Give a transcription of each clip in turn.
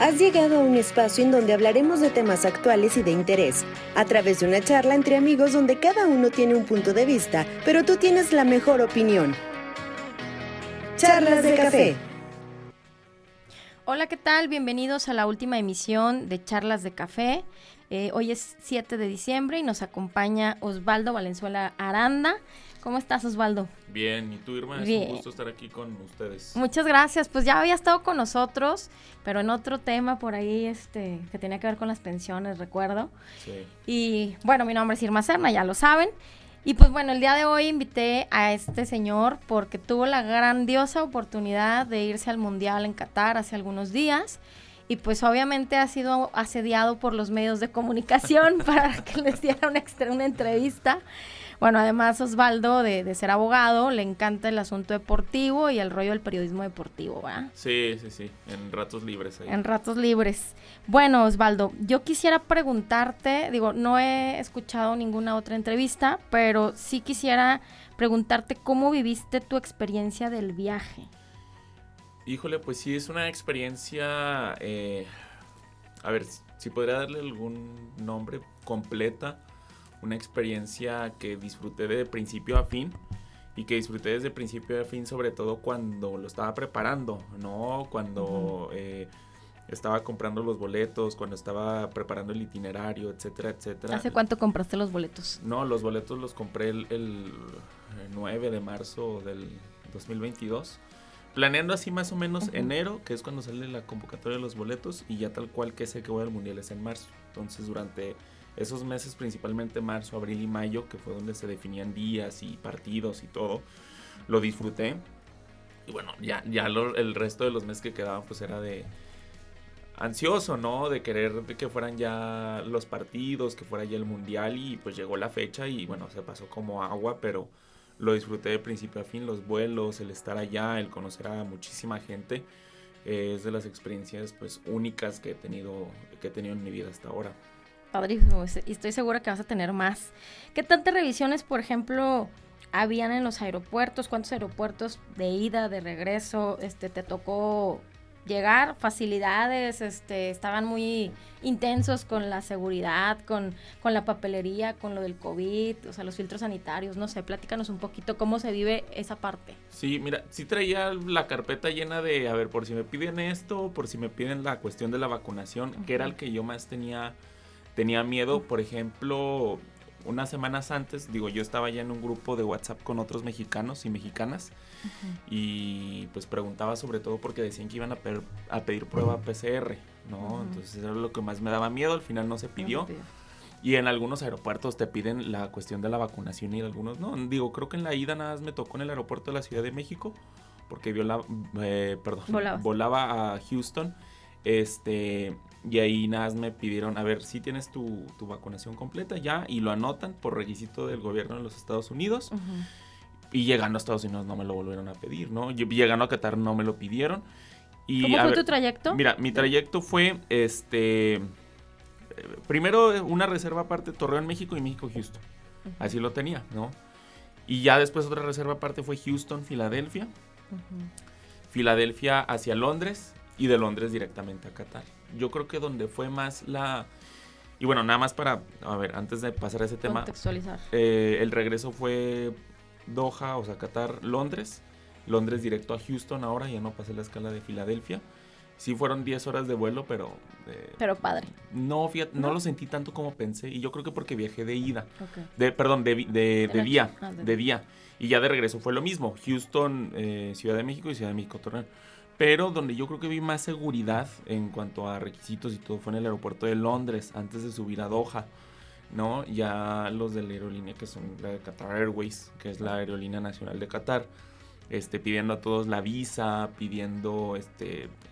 Has llegado a un espacio en donde hablaremos de temas actuales y de interés, a través de una charla entre amigos donde cada uno tiene un punto de vista, pero tú tienes la mejor opinión. Charlas de Café. Hola, ¿qué tal? Bienvenidos a la última emisión de Charlas de Café. Hoy es 7 de diciembre y nos acompaña Osvaldo Valenzuela Aranda. ¿Cómo estás, Osvaldo? Bien, ¿y tú, Irma? Bien. Es un gusto estar aquí con ustedes. Muchas gracias. Pues ya había estado con nosotros, pero en otro tema por ahí que tenía que ver con las pensiones, recuerdo. Sí. Y bueno, mi nombre es Irma Serna, ya lo saben. Y pues bueno, el día de hoy invité a este señor porque tuvo la grandiosa oportunidad de irse al Mundial en Qatar hace algunos días. Y pues obviamente ha sido asediado por los medios de comunicación para que les diera una entrevista. Bueno, además Osvaldo, de ser abogado, le encanta el asunto deportivo y el rollo del periodismo deportivo, ¿verdad? Sí, en ratos libres ahí. En ratos libres. Bueno, Osvaldo, yo quisiera preguntarte, no he escuchado ninguna otra entrevista, pero sí quisiera preguntarte cómo viviste tu experiencia del viaje. Híjole, pues sí, es una experiencia, a ver, si podría darle algún nombre completa, una experiencia que disfruté de principio a fin y que disfruté desde principio a fin, sobre todo cuando lo estaba preparando, ¿no? Cuando estaba comprando los boletos, cuando estaba preparando el itinerario, etcétera, etcétera. ¿Hace cuánto compraste los boletos? No, los boletos los compré el 9 de marzo del 2022. Planeando así más o menos enero, que es cuando sale la convocatoria de los boletos, y ya tal cual que sé que voy al Mundial es en marzo. Entonces durante esos meses, principalmente marzo, abril y mayo, que fue donde se definían días y partidos y todo, lo disfruté. Y bueno, el resto de los meses que quedaban pues era de ansioso, ¿no? De querer que fueran ya los partidos, que fuera ya el Mundial, y pues llegó la fecha y bueno, se pasó como agua, pero lo disfruté de principio a fin, los vuelos, el estar allá, el conocer a muchísima gente. Es de las experiencias pues únicas que he tenido en mi vida hasta ahora. Padrísimo, y estoy segura que vas a tener más. ¿Qué tantas revisiones, por ejemplo, habían en los aeropuertos? ¿Cuántos aeropuertos de ida, de regreso, te tocó llegar? ¿Facilidades? ¿Estaban muy intensos con la seguridad, con la papelería, con lo del COVID, o sea, los filtros sanitarios? No sé, platícanos un poquito cómo se vive esa parte. Sí, mira, sí traía la carpeta llena de, a ver, por si me piden esto, por si me piden la cuestión de la vacunación, que era el que yo más tenía miedo. Por ejemplo, unas semanas antes, yo estaba ya en un grupo de WhatsApp con otros mexicanos y mexicanas, y pues preguntaba sobre todo porque decían que iban a pedir prueba PCR, ¿no? Entonces era lo que más me daba miedo. Al final no se pidió. Y en algunos aeropuertos te piden la cuestión de la vacunación y en algunos no. Creo que en la ida nada más me tocó en el aeropuerto de la Ciudad de México, porque volaba a Houston. Y ahí nada más me pidieron, a ver, si tienes tu vacunación completa ya, y lo anotan por requisito del gobierno de los Estados Unidos. Y llegando a Estados Unidos no me lo volvieron a pedir, ¿no? Llegando a Qatar no me lo pidieron. Y, ¿cómo fue tu trayecto? Mira, mi trayecto fue, primero una reserva aparte, Torreón, México, y México, Houston. Así lo tenía, ¿no? Y ya después otra reserva aparte fue Houston, Filadelfia. Filadelfia hacia Londres, y de Londres directamente a Qatar. Yo creo que donde fue más y bueno, nada más para, a ver, antes de pasar a ese tema, contextualizar. El regreso fue Doha, o sea, Qatar, Londres directo a Houston. Ahora ya no pasé la escala de Filadelfia. Sí fueron 10 horas de vuelo, pero padre. No, fíjate, no lo sentí tanto como pensé, y yo creo que porque viajé de ida. Okay. De día. Y ya de regreso fue lo mismo, Houston, Ciudad de México, y Ciudad de México, Torreón. Pero donde yo creo que vi más seguridad en cuanto a requisitos y todo fue en el aeropuerto de Londres, antes de subir a Doha, ¿no? Ya los de la aerolínea, que son la de Qatar Airways, que es la aerolínea nacional de Qatar, pidiendo a todos la visa,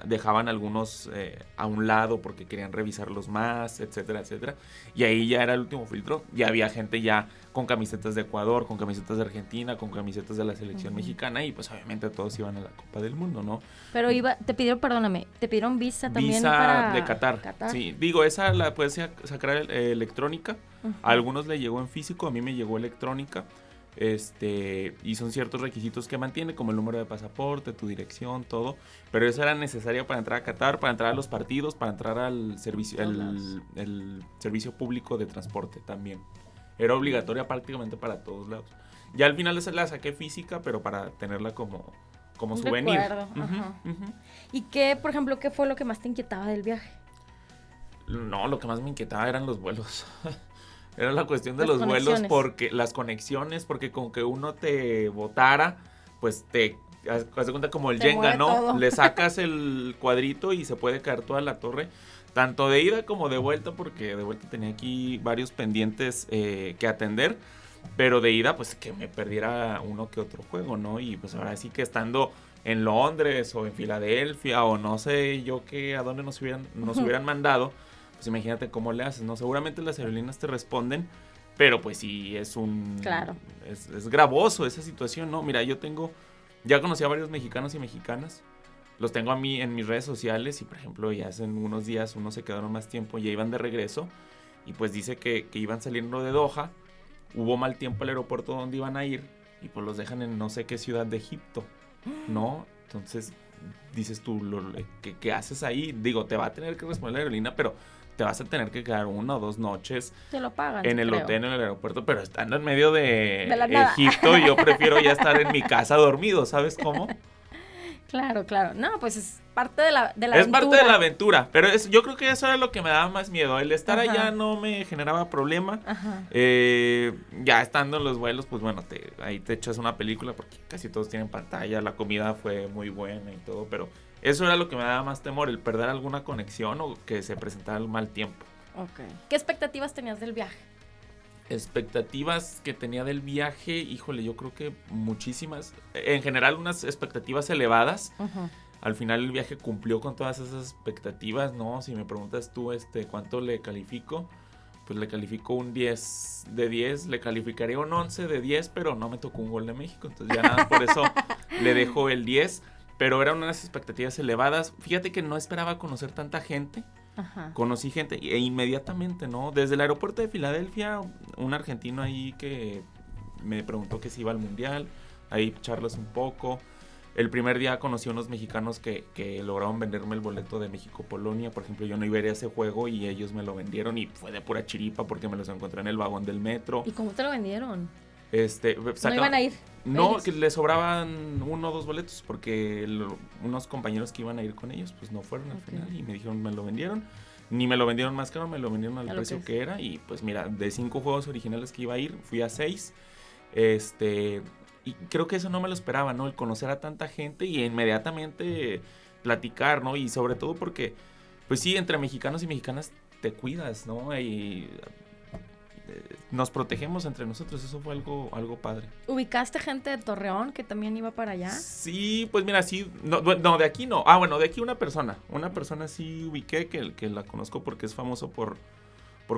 dejaban algunos a un lado porque querían revisarlos más, etcétera, etcétera. Y ahí ya era el último filtro. Ya había gente ya con camisetas de Ecuador, con camisetas de Argentina, con camisetas de la selección mexicana, y pues obviamente todos iban a la Copa del Mundo, ¿no? Pero te pidieron visa también para de Qatar. Sí, esa la puedes sacar electrónica. A algunos le llegó en físico, a mí me llegó electrónica. y son ciertos requisitos que mantiene, como el número de pasaporte, tu dirección, todo, pero eso era necesario para entrar a Qatar, para entrar a los partidos, para entrar al servicio, el servicio público de transporte también. Era obligatoria prácticamente para todos lados. Ya al final la saqué física, pero para tenerla como souvenir. ¿Y qué, por ejemplo, qué fue lo que más te inquietaba del viaje? No, lo que más me inquietaba eran los vuelos. Era la cuestión de los vuelos, porque las conexiones, porque con que uno te botara, pues te haz de cuenta como el Jenga, ¿no? Todo. Le sacas el cuadrito y se puede caer toda la torre, tanto de ida como de vuelta, porque de vuelta tenía aquí varios pendientes que atender, pero de ida, pues que me perdiera uno que otro juego, ¿no? Y pues ahora sí que estando en Londres o en Filadelfia o no sé yo qué, a dónde nos hubieran mandado, pues imagínate cómo le haces, ¿no? Seguramente las aerolíneas te responden, pero pues sí es Claro. Es gravoso esa situación, ¿no? Mira, ya conocí a varios mexicanos y mexicanas, los tengo a mí en mis redes sociales y, por ejemplo, ya hace unos días unos se quedaron más tiempo, ya iban de regreso y pues dice que iban saliendo de Doha, hubo mal tiempo al aeropuerto donde iban a ir y pues los dejan en no sé qué ciudad de Egipto, ¿no? Entonces dices tú, ¿qué haces ahí? Digo, te va a tener que responder la aerolínea, pero te vas a tener que quedar 1 o 2 noches te lo pagan, en el creo. hotel, en el aeropuerto, pero estando en medio de la nada. Egipto, yo prefiero ya estar en mi casa dormido, ¿sabes cómo? Claro. No, pues es parte de la aventura. Es parte de la aventura, pero yo creo que eso era lo que me daba más miedo. El estar allá no me generaba problema. Ya estando en los vuelos, pues bueno, ahí te echas una película porque casi todos tienen pantalla, la comida fue muy buena y todo, pero eso era lo que me daba más temor, el perder alguna conexión o que se presentara el mal tiempo. Okay. ¿Qué expectativas tenías del viaje? Expectativas que tenía del viaje, híjole, yo creo que muchísimas. En general, unas expectativas elevadas. Al final el viaje cumplió con todas esas expectativas, ¿no? Si me preguntas tú cuánto le califico, pues le califico un 10 de 10, le calificaría un 11 de 10, pero no me tocó un gol de México, entonces ya nada, por eso le dejo el 10. Pero eran unas expectativas elevadas. Fíjate que no esperaba conocer tanta gente. Conocí gente e inmediatamente, ¿no? Desde el aeropuerto de Filadelfia, un argentino ahí que me preguntó que si iba al mundial, ahí charlas un poco. El primer día conocí a unos mexicanos que lograron venderme el boleto de México-Polonia. Por ejemplo, yo no iba a ir a ese juego y ellos me lo vendieron y fue de pura chiripa porque me los encontré en el vagón del metro. ¿Y cómo te lo vendieron? ¿No iban a ir? No, ellos. que les sobraban 1 o 2 boletos porque unos compañeros que iban a ir con ellos pues no fueron al final y me dijeron, me lo vendieron. Ni me lo vendieron más caro, me lo vendieron al precio que era. Y pues mira, de 5 juegos originales que iba a ir, fui a 6. Y creo que eso no me lo esperaba, ¿no? El conocer a tanta gente y inmediatamente platicar, ¿no? Y sobre todo porque, pues sí, entre mexicanos y mexicanas te cuidas, ¿no? Y nos protegemos entre nosotros, eso fue algo padre. ¿Ubicaste gente de Torreón que también iba para allá? Sí, pues mira, sí, no, de aquí no. Ah, bueno, de aquí una persona sí ubiqué que la conozco porque es famoso por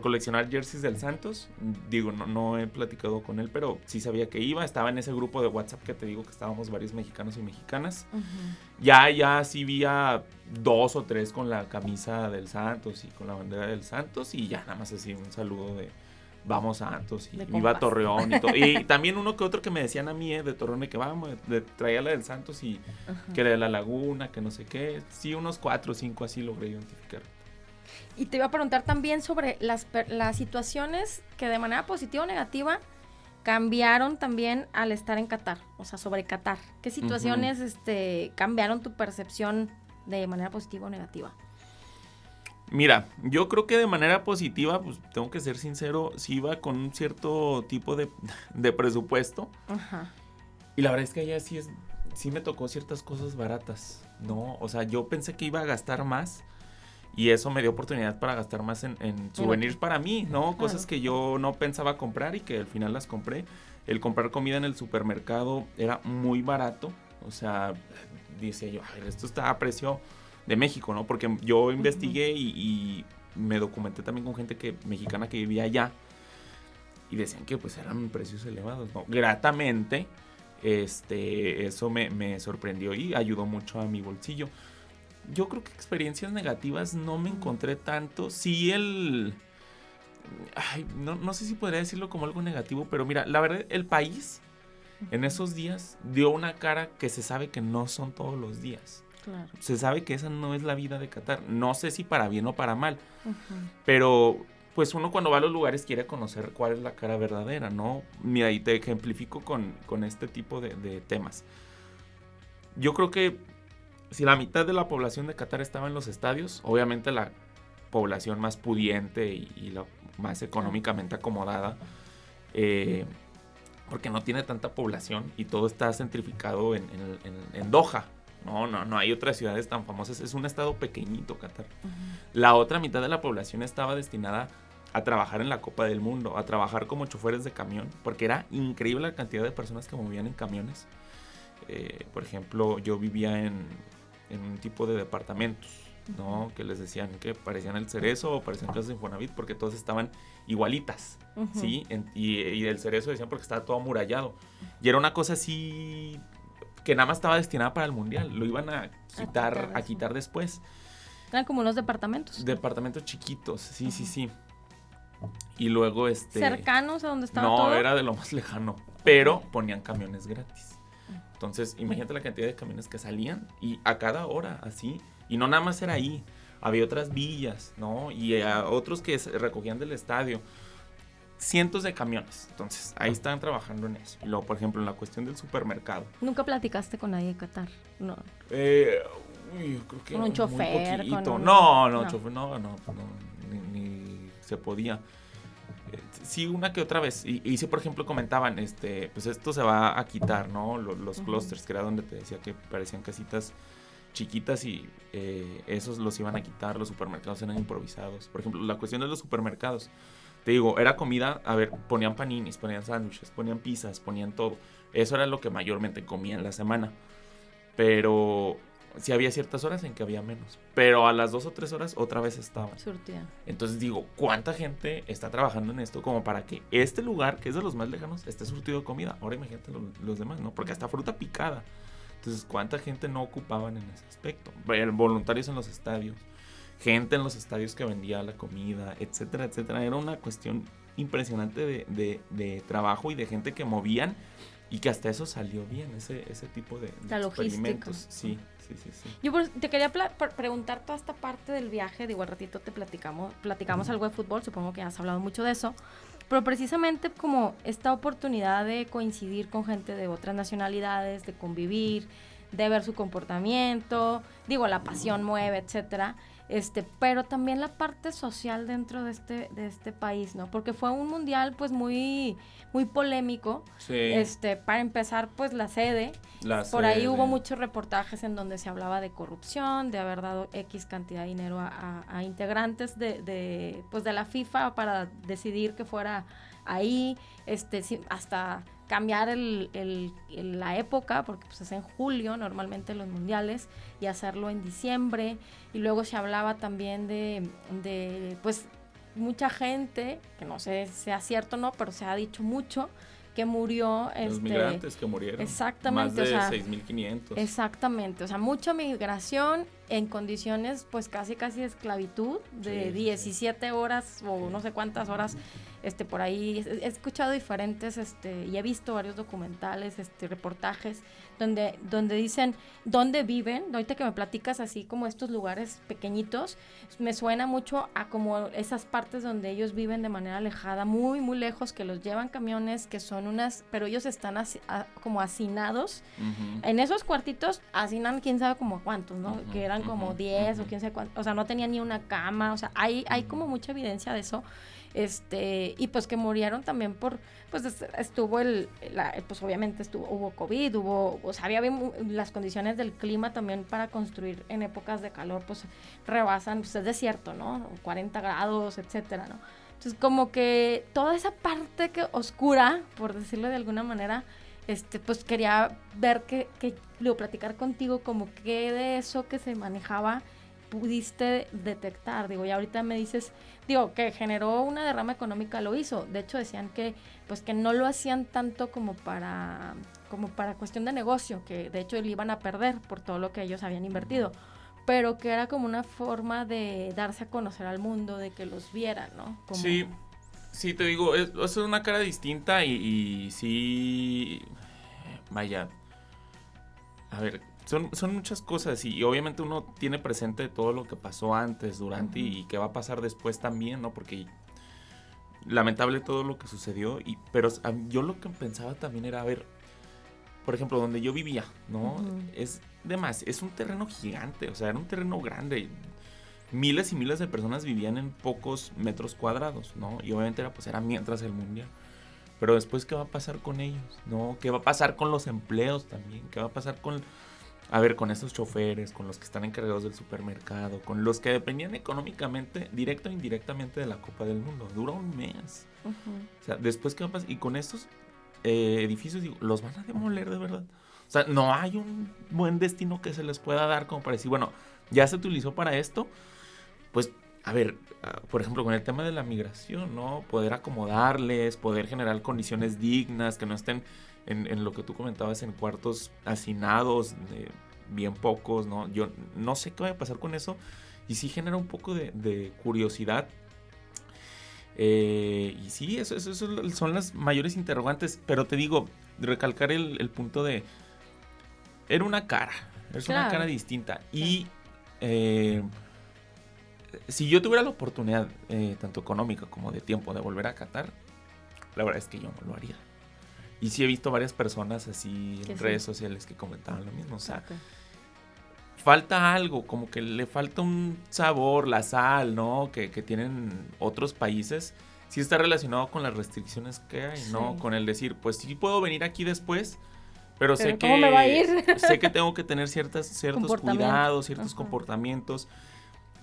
coleccionar jerseys del Santos. Digo, no he platicado con él, pero sí sabía que estaba en ese grupo de WhatsApp que te digo que estábamos varios mexicanos y mexicanas. Ya sí vi a 2 o 3 con la camisa del Santos y con la bandera del Santos y ya nada más así un saludo de vamos Santos y viva Torreón y todo. Y también uno que otro que me decían a mí de Torreón de que vamos, traía la del Santos y que era de la Laguna, que no sé qué. Sí, unos 4 o 5 así logré identificar. Y te iba a preguntar también sobre las situaciones que de manera positiva o negativa cambiaron también al estar en Qatar, o sea, sobre Qatar. ¿Qué situaciones cambiaron tu percepción de manera positiva o negativa? Mira, yo creo que de manera positiva, pues tengo que ser sincero, sí iba con un cierto tipo de presupuesto. Y la verdad es que allá sí me tocó ciertas cosas baratas, ¿no? O sea, yo pensé que iba a gastar más y eso me dio oportunidad para gastar más en souvenirs para mí, ¿no? Cosas que yo no pensaba comprar y que al final las compré. El comprar comida en el supermercado era muy barato, o sea, dice yo, a ver, esto está a precio de México, ¿no? Porque yo investigué y me documenté también con gente mexicana que vivía allá y decían que pues eran precios elevados, ¿no? Gratamente, eso me sorprendió y ayudó mucho a mi bolsillo. Yo creo que experiencias negativas no me encontré tanto. Sí no sé si podría decirlo como algo negativo, pero mira, la verdad, el país En esos días dio una cara que se sabe que no son todos los días. Claro. Se sabe que esa no es la vida de Qatar. No sé si para bien o para mal, pero pues uno cuando va a los lugares quiere conocer cuál es la cara verdadera, ¿no? Mira, y te ejemplifico con este tipo de temas. Yo creo que si la mitad de la población de Qatar estaba en los estadios, obviamente la población más pudiente y la más económicamente acomodada, porque no tiene tanta población y todo está centrificado en Doha. No hay otras ciudades tan famosas. Es un estado pequeñito, Qatar. La otra mitad de la población estaba destinada a trabajar en la Copa del Mundo, a trabajar como choferes de camión, porque era increíble la cantidad de personas que movían en camiones. Por ejemplo, yo vivía en un tipo de departamentos, ¿no? Que les decían que parecían el Cerezo o parecían casas de Infonavit porque todas estaban igualitas, ¿sí? Y el Cerezo decían porque estaba todo amurallado. Y era una cosa así que nada más estaba destinada para el Mundial. Lo iban a quitar después. Eran como unos departamentos. Departamentos chiquitos, sí. Y luego ¿cercanos a donde estaba no, todo? No, era de lo más lejano. Pero ponían camiones gratis. Entonces, imagínate la cantidad de camiones que salían y a cada hora, así. Y no nada más era ahí. Había otras villas, ¿no? Y otros que recogían del estadio. Cientos de camiones. Entonces, ahí estaban trabajando en eso. Y luego, por ejemplo, en la cuestión del supermercado. ¿Nunca platicaste con nadie de Qatar? No. Yo creo que ¿Con un chofer? No, chofer, no, ni se podía. Sí, una que otra vez. Y sí, por ejemplo, comentaban, pues esto se va a quitar, ¿no? Los clusters, que era donde te decía que parecían casitas chiquitas y esos los iban a quitar, los supermercados eran improvisados. Por ejemplo, la cuestión de los supermercados, te digo, era comida, a ver, ponían paninis, ponían sándwiches, ponían pizzas, ponían todo. Eso era lo que mayormente comía en la semana. Pero sí había ciertas horas en que había menos. Pero a las 2 o 3 horas otra vez estaban. Surtían. Entonces digo, ¿cuánta gente está trabajando en esto como para que este lugar, que es de los más lejanos, esté surtido de comida? Ahora imagínate los demás, ¿no? Porque hasta fruta picada. Entonces, ¿cuánta gente no ocupaban en ese aspecto? Voluntarios en los estadios, gente en los estadios que vendía la comida, etcétera, etcétera. Era una cuestión impresionante de trabajo y de gente que movían y que hasta eso salió bien, ese tipo de experimentos. Sí. Yo te quería preguntar toda esta parte del viaje. Digo, al ratito te platicamos algo de fútbol, supongo que has hablado mucho de eso, pero precisamente como esta oportunidad de coincidir con gente de otras nacionalidades, de convivir, de ver su comportamiento, digo, la pasión mueve, etcétera, pero también la parte social dentro de este país, ¿no? Porque fue un mundial pues muy polémico. Sí. Para empezar, pues la sede. Por ahí hubo muchos reportajes en donde se hablaba de corrupción, de haber dado X cantidad de dinero a integrantes de la FIFA para decidir que fuera ahí, hasta cambiar la época, porque pues es en julio normalmente los mundiales, y hacerlo en diciembre. Y luego se hablaba también de pues mucha gente, que no sé si sea cierto o no, pero se ha dicho mucho, que murió. Los migrantes que murieron. Exactamente. Más de 6,500. Exactamente, o sea, mucha migración en condiciones pues casi de esclavitud, de 17 horas o no sé cuántas horas, por ahí he escuchado diferentes, y he visto varios documentales, reportajes, donde dicen dónde viven. Ahorita que me platicas así como estos lugares pequeñitos, me suena mucho a como esas partes donde ellos viven de manera alejada, muy, muy lejos, que los llevan camiones, que son pero ellos están como hacinados. En esos cuartitos hacinan quién sabe como cuántos, ¿no? Que eran como 10 o quién sabe cuántos, o sea, no tenían ni una cama, o sea, hay como mucha evidencia de eso. Y pues que murieron también pues estuvo pues obviamente hubo COVID, o sea, había las condiciones del clima también para construir en épocas de calor, pues rebasan, pues es desierto, ¿no? 40 grados, etcétera, ¿no? Entonces como que toda esa parte oscura, por decirlo de alguna manera, pues quería ver platicar contigo como que de eso que se manejaba pudiste detectar. Digo, y ahorita me dices, que generó una derrama económica, lo hizo. De hecho, decían que no lo hacían tanto como para cuestión de negocio, que de hecho le iban a perder por todo lo que ellos habían invertido, pero que era como una forma de darse a conocer al mundo, de que los vieran, ¿no? Sí, te digo, es una cara distinta y sí, vaya, a ver, son muchas cosas y obviamente uno tiene presente todo lo que pasó antes, durante y qué va a pasar después también, ¿no? Porque lamentable todo lo que sucedió, pero yo lo que pensaba también era, a ver, por ejemplo, donde yo vivía, ¿no? Es un terreno gigante, o sea, era un terreno grande. Miles y miles de personas vivían en pocos metros cuadrados, ¿no? Y obviamente era mientras el mundial. Pero después, ¿qué va a pasar con ellos? ¿No? ¿Qué va a pasar con los empleos también? ¿Qué va a pasar con estos choferes, con los que están encargados del supermercado, con los que dependían económicamente, directo o indirectamente de la Copa del Mundo? Dura un mes. O sea, después, ¿qué va a pasar? Y con estos edificios, digo, ¿los van a demoler de verdad? O sea, no hay un buen destino que se les pueda dar como para decir, bueno, ya se utilizó para esto, pues, a ver, por ejemplo, con el tema de la migración, ¿no? Poder acomodarles, poder generar condiciones dignas, que no estén en lo que tú comentabas, en cuartos hacinados, bien pocos, ¿no? Yo no sé qué va a pasar con eso y sí genera un poco de curiosidad. Y sí, eso son las mayores interrogantes, pero te digo, recalcar el punto de... Era una cara, una cara distinta. Claro. Y si yo tuviera la oportunidad, tanto económica como de tiempo, de volver a Qatar, la verdad es que yo no lo haría. Y sí he visto varias personas así en redes sociales que comentaban lo mismo. O sea, falta algo, como que le falta un sabor, la sal, ¿no? Que tienen otros países. Sí está relacionado con las restricciones que hay, ¿no? Con el decir, pues sí puedo venir aquí después, pero sé ¿cómo me va a ir? Sé que tengo que tener ciertos cuidados, ciertos comportamientos.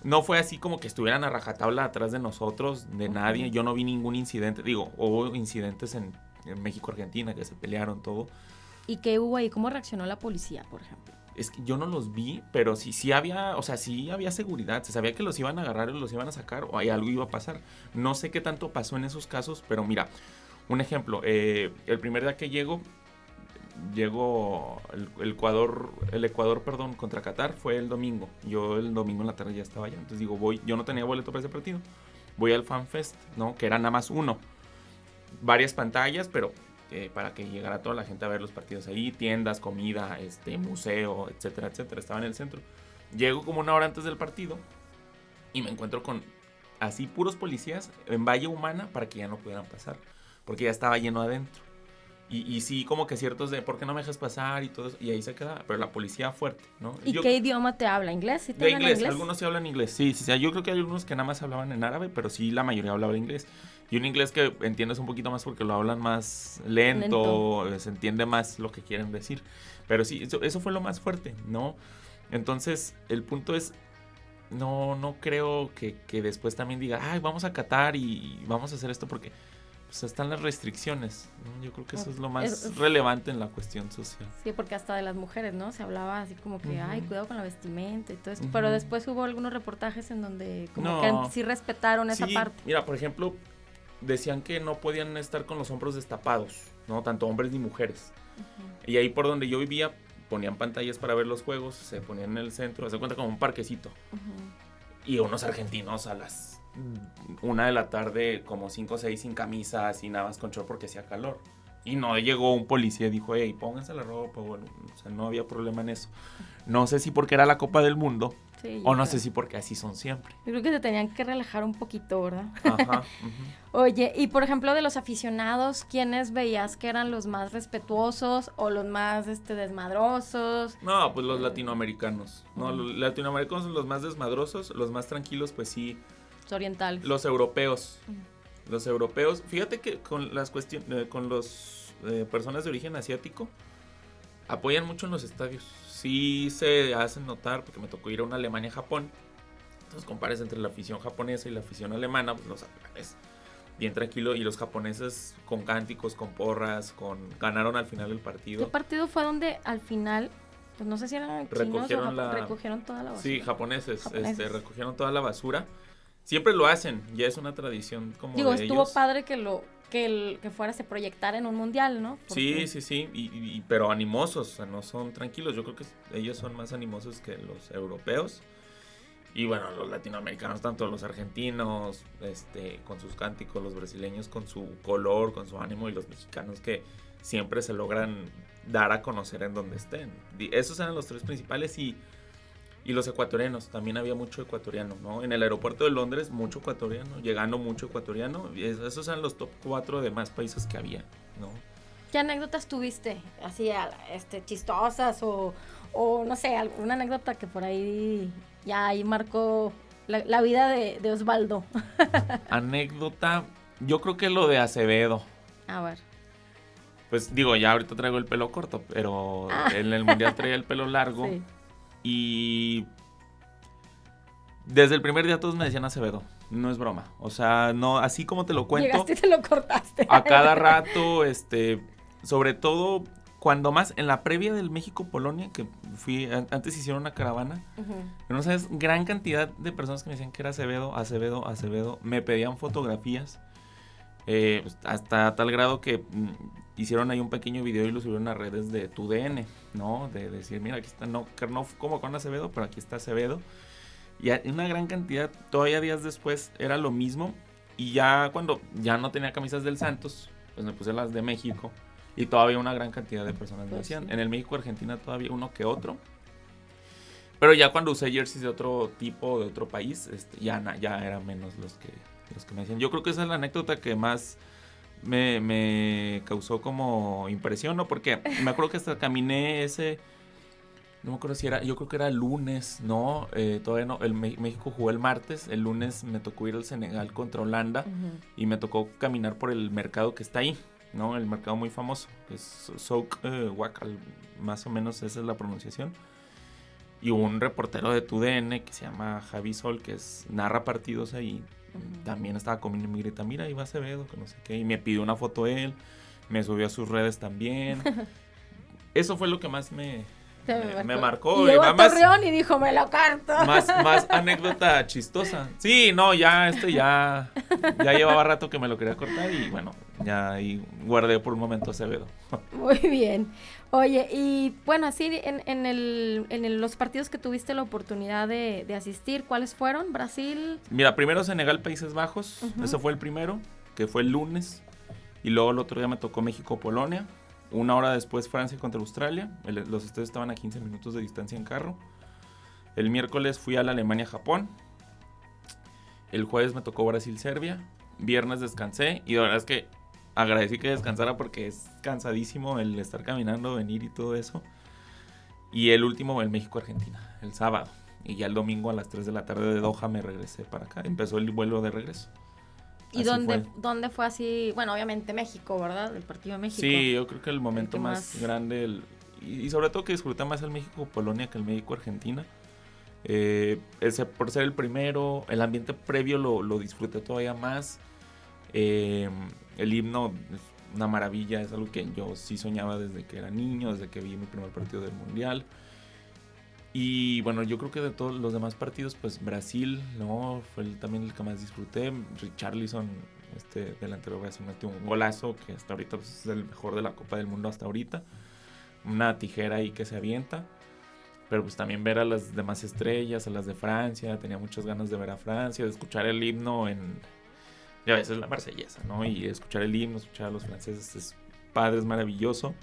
No fue así como que estuvieran a rajatabla atrás de nosotros, de nadie. Yo no vi ningún incidente. Digo, hubo incidentes en México, Argentina, que se pelearon, todo. ¿Y qué hubo ahí? ¿Cómo reaccionó la policía, por ejemplo? Es que yo no los vi, pero sí había, o sea, sí había seguridad. Se sabía que los iban a agarrar o los iban a sacar o algo iba a pasar. No sé qué tanto pasó en esos casos, pero mira, un ejemplo. El primer día que llegó el Ecuador, contra Qatar fue el domingo. Yo el domingo en la tarde ya estaba allá. Entonces digo, yo no tenía boleto para ese partido. Voy al FanFest, ¿no? Que era nada más uno. Varias pantallas, pero para que llegara toda la gente a ver los partidos ahí. Tiendas, comida, museo, etcétera, etcétera. Estaba en el centro. Llego como una hora antes del partido y me encuentro con así puros policías en valla humana para que ya no pudieran pasar. Porque ya estaba lleno adentro. Y sí, como que ciertos de ¿por qué no me dejas pasar? Y todo eso, y ahí se queda, pero la policía fuerte, ¿no? ¿Y qué idioma te habla? ¿Inglés? ¿Sí te hablan inglés? Algunos sí hablan inglés, sí. Yo creo que hay algunos que nada más hablaban en árabe, pero sí la mayoría hablaba inglés. Y un inglés que entiendes un poquito más porque lo hablan más lento. Se entiende más lo que quieren decir. Pero sí, eso fue lo más fuerte, ¿no? Entonces, el punto es, no creo que después también diga, ay, vamos a Qatar y vamos a hacer esto porque... pues están las restricciones, ¿no? Yo creo que eso es lo más relevante en la cuestión social. Sí, porque hasta de las mujeres, ¿no? Se hablaba así como que, ay, cuidado con la vestimenta y todo eso. Pero después hubo algunos reportajes en donde como que sí respetaron esa parte. Mira, por ejemplo, decían que no podían estar con los hombros destapados, ¿no? Tanto hombres ni mujeres. Y ahí por donde yo vivía, ponían pantallas para ver los juegos, se ponían en el centro, se cuenta como un parquecito. Y unos argentinos a las 1 de la tarde, como 5 o 6 sin camisa, así nada más con short porque hacía calor. Y no llegó un policía y dijo, hey, pónganse la ropa. Bueno, o sea, no había problema en eso. No sé si porque era la Copa del Mundo, o no sé si porque así son siempre. Yo creo que se tenían que relajar un poquito, ¿verdad? Ajá. Oye, y por ejemplo, de los aficionados, ¿quiénes veías que eran los más respetuosos o los más desmadrosos? No, pues los latinoamericanos. No, los latinoamericanos son los más desmadrosos, los más tranquilos, pues sí. Los orientales. Los europeos. Los europeos. Fíjate que con las cuestiones, con los personas de origen asiático, apoyan mucho en los estadios. Sí se hacen notar, porque me tocó ir a una Alemania-Japón. Entonces compares entre la afición japonesa y la afición alemana, pues los alemanes bien tranquilo y los japoneses con cánticos, con porras, ganaron al final el partido. ¿Qué partido fue donde al final, pues no sé si eran chinos recogieron toda la basura? Sí, japoneses. Recogieron toda la basura. Siempre lo hacen, ya es una tradición como de ellos. Estuvo padre que fuera, se proyectara en un mundial, ¿no? Porque... Sí, pero animosos, o sea, no son tranquilos. Yo creo que ellos son más animosos que los europeos. Y bueno, los latinoamericanos, tanto los argentinos, con sus cánticos, los brasileños con su color, con su ánimo, y los mexicanos que siempre se logran dar a conocer en donde estén. Esos eran los 3 principales y los ecuatorianos, también había mucho ecuatoriano, ¿no? En el aeropuerto de Londres, mucho ecuatoriano, llegando mucho ecuatoriano, y esos eran los top 4 de más países que había, ¿no? ¿Qué anécdotas tuviste? Así, chistosas o no sé, alguna anécdota que por ahí ya ahí marcó la vida de Osvaldo. Anécdota, yo creo que lo de Acevedo. A ver. Pues digo, ya ahorita traigo el pelo corto, pero en el mundial traía el pelo largo. Sí. Y desde el primer día todos me decían Acevedo. No es broma. O sea, no, así como te lo cuento. Llegaste y te lo cortaste. A cada rato, sobre todo cuando más, en la previa del México-Polonia, que fui, antes hicieron una caravana, no sabes, gran cantidad de personas que me decían que era Acevedo, me pedían fotografías, hasta tal grado que hicieron ahí un pequeño video y lo subieron a redes de TUDN, ¿no? De decir, mira, aquí está, no como con Acevedo, pero aquí está Acevedo. Y una gran cantidad, todavía días después era lo mismo. Y ya cuando ya no tenía camisas del Santos, pues me puse las de México. Y todavía una gran cantidad de personas me decían. Sí. En el México-Argentina todavía uno que otro. Pero ya cuando usé jerseys de otro tipo, de otro país, ya eran menos los que me decían. Yo creo que esa es la anécdota que más me causó como impresión, ¿no? Porque me acuerdo que hasta caminé no me acuerdo si era, yo creo que era el lunes, ¿no? Todavía no, México jugó el martes, el lunes me tocó ir al Senegal contra Holanda y me tocó caminar por el mercado que está ahí, ¿no? El mercado muy famoso, es Souk Wakal, más o menos esa es la pronunciación. Y hubo un reportero de TUDN que se llama Javi Sol, que narra partidos ahí, también estaba comiendo y me grita, mira, ahí va Acevedo, que no sé qué, y me pidió una foto él, me subió a sus redes también. Eso fue lo que más me marcó. Y llegó a Torreón y dijo, me lo carto. Más anécdota chistosa. Sí, no, ya llevaba rato que me lo quería cortar y bueno, ya ahí guardé por un momento Acevedo. Muy bien. Oye, y bueno, así en los partidos que tuviste la oportunidad de asistir, ¿cuáles fueron? ¿Brasil? Mira, primero Senegal, Países Bajos, ese fue el primero, que fue el lunes, y luego el otro día me tocó México-Polonia. Una hora después Francia contra Australia. Los estadios estaban a 15 minutos de distancia en carro. El miércoles fui a la Alemania-Japón. El jueves me tocó Brasil-Serbia. Viernes descansé. Y la verdad es que agradecí que descansara porque es cansadísimo el estar caminando, venir y todo eso. Y el último, el México-Argentina, el sábado. Y ya el domingo a las 3 de la tarde de Doha me regresé para acá. Empezó el vuelo de regreso. ¿Y dónde fue así? Bueno, obviamente México, ¿verdad? El partido de México. Sí, yo creo que el momento más grande, y sobre todo que disfruté más el México-Polonia que el México-Argentina. Por ser el primero, el ambiente previo lo disfruté todavía más. El himno es una maravilla, es algo que yo sí soñaba desde que era niño, desde que vi mi primer partido del Mundial. Y bueno, yo creo que de todos los demás partidos, pues Brasil, ¿no? Fue también el que más disfruté. Richarlison, delantero Brasil, metió un golazo que hasta ahorita pues, es el mejor de la Copa del Mundo hasta ahorita. Una tijera ahí que se avienta. Pero pues también ver a las demás estrellas, a las de Francia. Tenía muchas ganas de ver a Francia, de escuchar el himno ya a veces la marsellesa, ¿no? Y escuchar el himno, escuchar a los franceses, es padre, es maravilloso.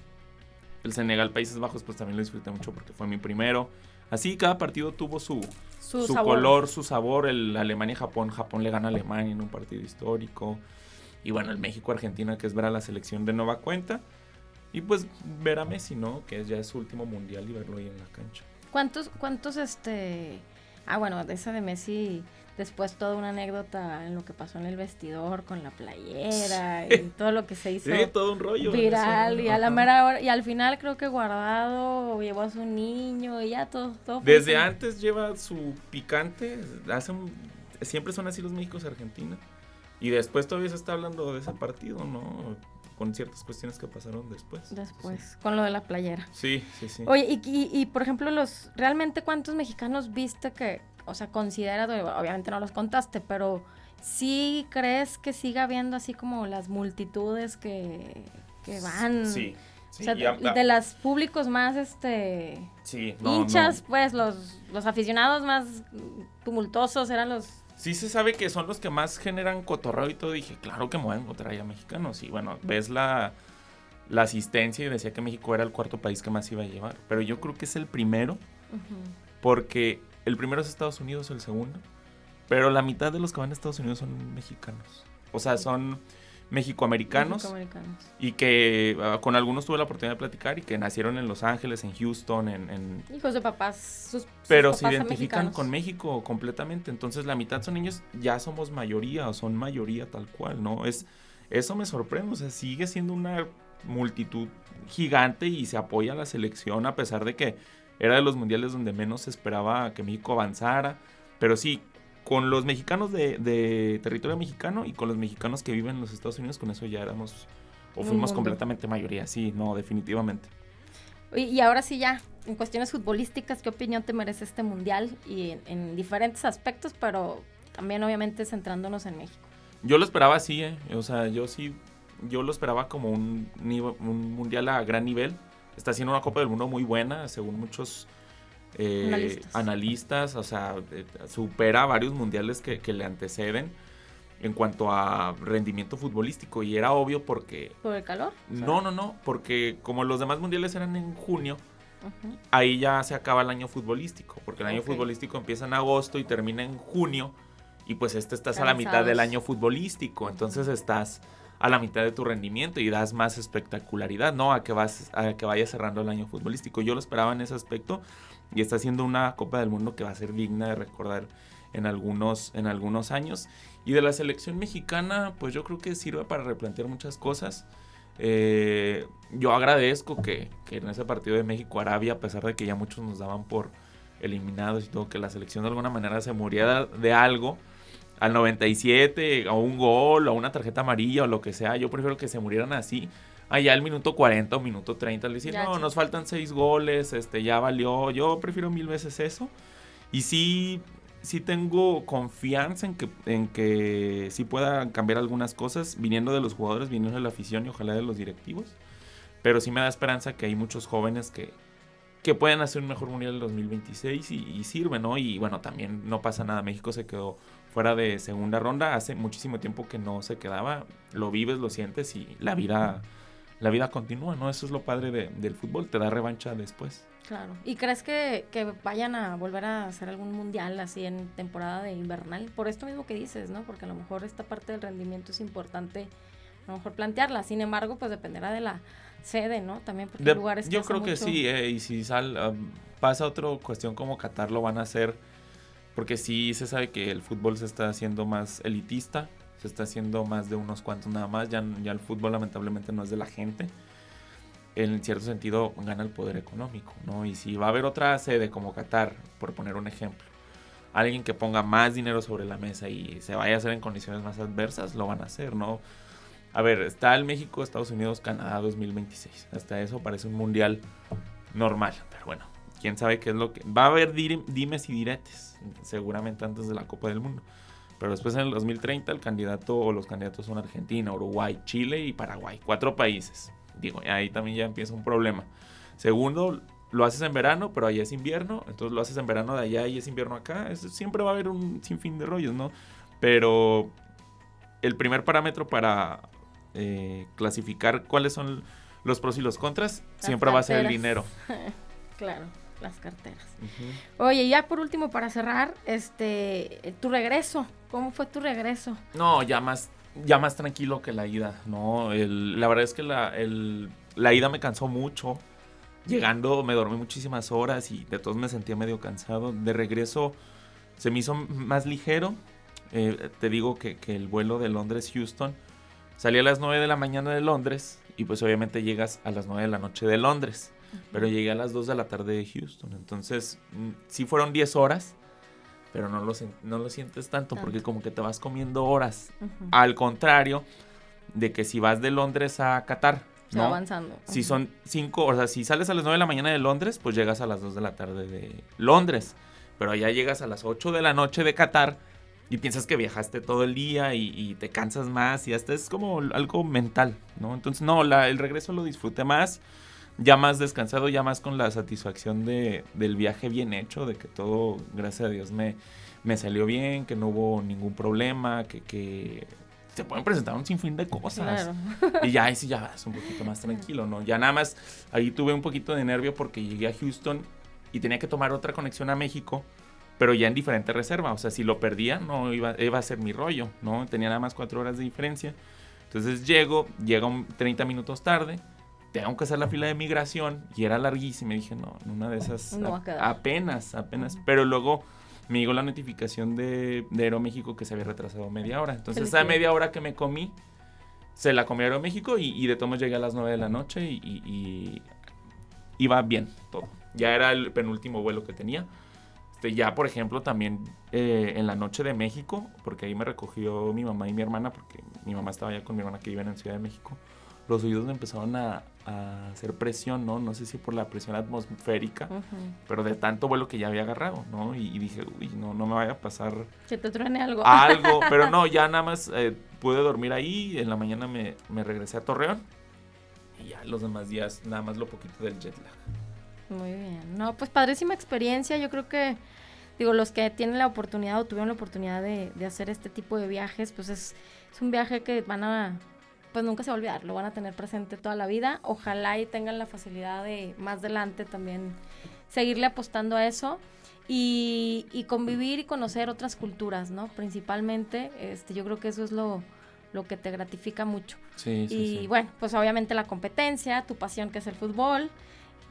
El Senegal, Países Bajos, pues también lo disfruté mucho porque fue mi primero. Así cada partido tuvo su color, su sabor. El Alemania-Japón, Japón le gana a Alemania en un partido histórico. Y bueno, el México-Argentina, que es ver a la selección de nueva cuenta. Y pues ver a Messi, ¿no? Que ya es su último mundial y verlo ahí en la cancha. ¿Cuántos bueno, de esa de Messi, después toda una anécdota en lo que pasó en el vestidor con la playera y todo lo que se hizo. Sí, todo un rollo. Viral, y a la mera hora, y al final creo que Guardado llevó a su niño y ya todo desde antes lleva su picante, siempre son así los Méxicos y Argentina. Y después todavía se está hablando de ese partido, ¿no? Con ciertas cuestiones que pasaron después. Sí. Con lo de la playera. Sí. Oye, y por ejemplo, ¿realmente cuántos mexicanos viste que, o sea, consideras, obviamente no los contaste, pero sí crees que siga habiendo así como las multitudes que van? Sí. O sea, de los públicos más, hinchas, pues, los aficionados más tumultuosos eran los... Sí se sabe que son los que más generan cotorreo y todo. Dije, claro que me voy a encontrar ya mexicanos. Y bueno, ves la la asistencia y decía que México era el cuarto país que más iba a llevar. Pero yo creo que es el primero, porque el primero es Estados Unidos, el segundo. Pero la mitad de los que van a Estados Unidos son mexicanos. O sea, son mexicoamericanos. Y que con algunos tuve la oportunidad de platicar y que nacieron en Los Ángeles, en Houston, en hijos de papás, pero sus se papás identifican mexicanos. con México completamente. Entonces la mitad son niños, ya somos mayoría o son mayoría tal cual, ¿no? Eso me sorprende, o sea, sigue siendo una multitud gigante y se apoya a la selección a pesar de que era de los mundiales donde menos se esperaba que México avanzara. Pero sí, con los mexicanos de territorio mexicano y con los mexicanos que viven en los Estados Unidos, con eso ya éramos o fuimos completamente mayoría, sí, no, definitivamente. Y ahora sí ya, en cuestiones futbolísticas, ¿qué opinión te merece este mundial? Y en diferentes aspectos, pero también obviamente centrándonos en México. Yo lo esperaba así, o sea, yo lo esperaba como un mundial a gran nivel. Está haciendo una Copa del Mundo muy buena, según muchos analistas, o sea, supera varios mundiales que le anteceden en cuanto a rendimiento futbolístico, y era obvio porque... ¿Por el calor? No, porque como los demás mundiales eran en junio, ahí ya se acaba el año futbolístico, porque el año futbolístico empieza en agosto y termina en junio, y pues estás a la mitad del año futbolístico, entonces estás a la mitad de tu rendimiento y das más espectacularidad, ¿no? A que vaya cerrando el año futbolístico. Yo lo esperaba en ese aspecto y está siendo una Copa del Mundo que va a ser digna de recordar en algunos años. Y de la selección mexicana, pues yo creo que sirve para replantear muchas cosas. Yo agradezco que en ese partido de México-Arabia, a pesar de que ya muchos nos daban por eliminados y todo, que la selección de alguna manera se moría de algo, al 97, o un gol, o una tarjeta amarilla, o lo que sea. Yo prefiero que se murieran así, allá al minuto 40 o minuto 30, al decir, no, nos faltan 6 goles, ya valió. Yo prefiero 1000 veces eso. Y sí tengo confianza en que sí pueda cambiar algunas cosas, viniendo de los jugadores, viniendo de la afición y ojalá de los directivos. Pero sí me da esperanza que hay muchos jóvenes que pueden hacer un mejor mundial del 2026 y sirve, ¿no? Y bueno, también no pasa nada. México se quedó fuera de segunda ronda. Hace muchísimo tiempo que no se quedaba. Lo vives, lo sientes y la vida continúa, ¿no? Eso es lo padre del fútbol. Te da revancha después. Claro. ¿Y crees que vayan a volver a hacer algún mundial así en temporada de invernal? Por esto mismo que dices, ¿no? Porque a lo mejor esta parte del rendimiento es importante a lo mejor plantearla. Sin embargo, pues dependerá de la sede, ¿no? También porque hay lugares que yo creo que sí, y si pasa otra cuestión como Qatar, lo van a hacer, porque sí se sabe que el fútbol se está haciendo más elitista, se está haciendo más de unos cuantos nada más, ya el fútbol lamentablemente no es de la gente, en cierto sentido gana el poder económico, ¿no? Y si va a haber otra sede como Qatar, por poner un ejemplo, alguien que ponga más dinero sobre la mesa y se vaya a hacer en condiciones más adversas, lo van a hacer, ¿no? A ver, está el México, Estados Unidos, Canadá 2026. Hasta eso parece un mundial normal. Pero bueno, quién sabe qué es lo que... Va a haber dimes y diretes, seguramente antes de la Copa del Mundo. Pero después en el 2030 el candidato o los candidatos son Argentina, Uruguay, Chile y Paraguay. 4 países. Digo, ahí también ya empieza un problema. Segundo, lo haces en verano, pero allá es invierno. Entonces lo haces en verano de allá y es invierno acá. Siempre va a haber un sinfín de rollos, ¿no? Pero el primer parámetro para... clasificar cuáles son los pros y los contras, siempre va a ser el dinero. Claro, las carteras. Oye, ya por último, para cerrar, tu regreso, ¿cómo fue tu regreso? No, ya más tranquilo que la ida, ¿no? La verdad es que la ida me cansó mucho. Llegando me dormí muchísimas horas y de todos me sentía medio cansado. De regreso se me hizo más ligero. Te digo que el vuelo de Londres-Houston salí a las 9 de la mañana de Londres y pues obviamente llegas a las 9 de la noche de Londres, pero llegué a las 2 de la tarde de Houston, entonces sí fueron 10 horas, pero no lo sientes tanto porque como que te vas comiendo horas, al contrario de que si vas de Londres a Qatar, ¿no? Avanzando. Si son 5, o sea, si sales a las 9 de la mañana de Londres, pues llegas a las 2 de la tarde de Londres, pero allá llegas a las 8 de la noche de Qatar, y piensas que viajaste todo el día y te cansas más y hasta es como algo mental, ¿no? Entonces, no, el regreso lo disfruté más, ya más descansado, ya más con la satisfacción del viaje bien hecho, de que todo, gracias a Dios, me salió bien, que no hubo ningún problema, que se pueden presentar un sinfín de cosas. Claro. Y ya ahí sí ya es un poquito más tranquilo, ¿no? Ya nada más, ahí tuve un poquito de nervio porque llegué a Houston y tenía que tomar otra conexión a México, pero ya en diferente reserva. O sea, si lo perdía, no iba a ser mi rollo, ¿no? Tenía nada más 4 horas de diferencia. Entonces llego 30 minutos tarde, tengo que hacer la fila de migración y era larguísima. Y dije, no, en una de esas No va a quedar. apenas. Pero luego me llegó la notificación de Aeroméxico que se había retrasado media hora. Entonces esa media hora que me comí, se la comí a Aeroméxico y de todos modos llegué a las 9 de la noche y iba bien todo. Ya era el penúltimo vuelo que tenía. Ya, por ejemplo, también en la noche de México, porque ahí me recogió mi mamá y mi hermana, porque mi mamá estaba allá con mi hermana que viven en Ciudad de México, los oídos me empezaron a hacer presión, ¿no? No sé si por la presión atmosférica, pero de tanto vuelo que ya había agarrado, ¿no? Y dije, uy, no me vaya a pasar... Que te truene algo. Algo, pero no, ya nada más pude dormir ahí, en la mañana me regresé a Torreón, y ya los demás días, nada más lo poquito del jet lag. Muy bien. No, pues padrísima experiencia. Yo creo que, digo, los que tienen la oportunidad o tuvieron la oportunidad de hacer este tipo de viajes, pues es un viaje que van a, pues nunca se va a olvidar, lo van a tener presente toda la vida. Ojalá y tengan la facilidad de más adelante también seguirle apostando a eso y convivir y conocer otras culturas, ¿no? Principalmente, yo creo que eso es lo que te gratifica mucho. Sí. Bueno, pues obviamente la competencia, tu pasión que es el fútbol.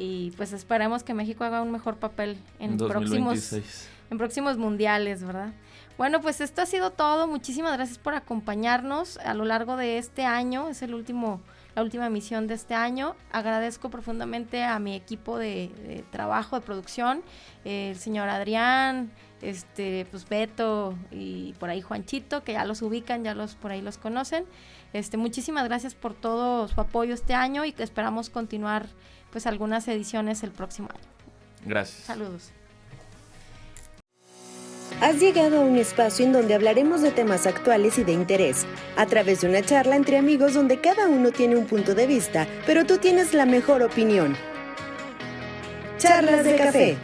Y pues esperemos que México haga un mejor papel en próximos mundiales, ¿verdad? Bueno, pues esto ha sido todo. Muchísimas gracias por acompañarnos a lo largo de este año. Es la última emisión de este año. Agradezco profundamente a mi equipo de trabajo, de producción, el señor Adrián, pues Beto y por ahí Juanchito, que ya los ubican, por ahí los conocen. Muchísimas gracias por todo su apoyo este año y que esperamos continuar pues algunas ediciones el próximo año. Gracias. Saludos. Has llegado a un espacio en donde hablaremos de temas actuales y de interés, a través de una charla entre amigos donde cada uno tiene un punto de vista, pero tú tienes la mejor opinión. Charlas de Café.